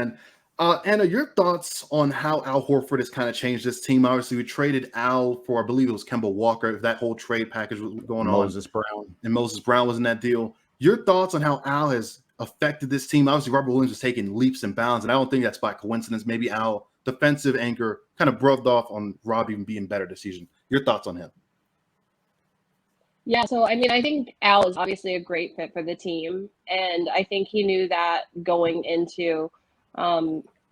100%. Anna, your thoughts on how Al Horford has kind of changed this team? Obviously, we traded Al for, I believe it was Kemba Walker. That whole trade package was going Moses on. Brown. And Moses Brown was in that deal. Your thoughts on how Al has affected this team? Obviously, Robert Williams was taking leaps and bounds, and I don't think that's by coincidence. Maybe Al, defensive anchor, kind of rubbed off on Rob even being better this season. Your thoughts on him? Yeah, so I mean, I think Al is obviously a great fit for the team, and I think he knew that going into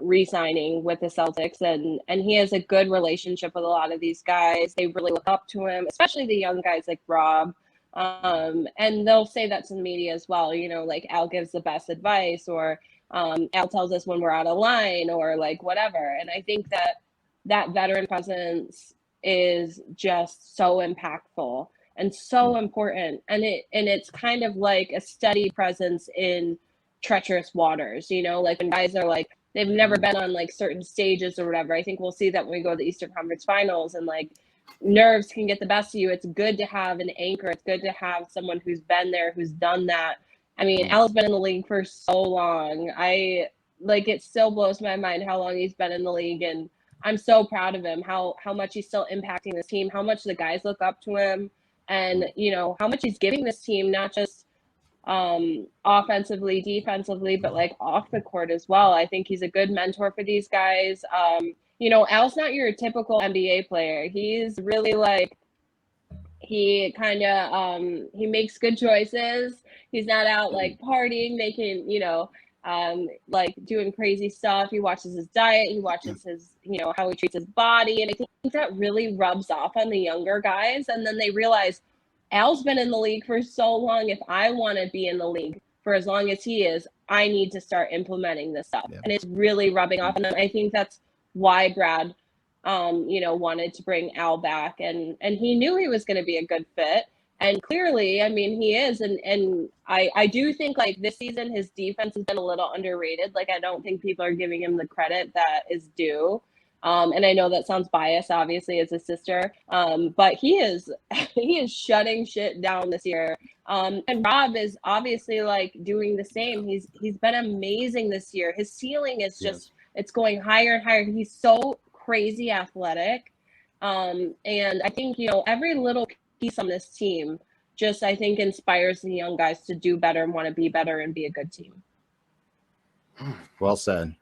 re-signing with the Celtics, and he has a good relationship with a lot of these guys. They really look up to him, especially the young guys like Rob. And they'll say that to the media as well, like Al gives the best advice, or Al tells us when we're out of line, or like whatever. And I think that veteran presence is just so impactful and so important, and it's kind of like a steady presence in treacherous waters, like when guys are like they've never been on like certain stages or whatever. I think we'll see that when we go to the Eastern Conference Finals, and like nerves can get the best of you. It's good to have an anchor. It's good to have someone who's been there, who's done that. I mean, Al's been in the league for so long. It still blows my mind how long he's been in the league, and I'm so proud of him, how much he's still impacting this team, how much the guys look up to him. And, how much he's giving this team, not just offensively, defensively, but like off the court as well. I think he's a good mentor for these guys. Al's not your typical NBA player. He's really like, he kind of, he makes good choices. He's not out like partying, making, like doing crazy stuff. He watches his diet. He watches his, how he treats his body. And I think that really rubs off on the younger guys. And then they realize Al's been in the league for so long. If I want to be in the league for as long as he is, I need to start implementing this stuff. Yeah. And it's really rubbing off. And I think that's why Brad, wanted to bring Al back. And he knew he was going to be a good fit. And clearly, I mean, he is. And I do think, like, this season, his defense has been a little underrated. Like, I don't think people are giving him the credit that is due. And I know that sounds biased, obviously, as a sister. But he is shutting shit down this year. And Rob is obviously, like, doing the same. He's been amazing this year. His ceiling is just, it's going higher and higher. He's so crazy athletic. And I think, every little piece on this team just, I think, inspires the young guys to do better and want to be better and be a good team. Well said.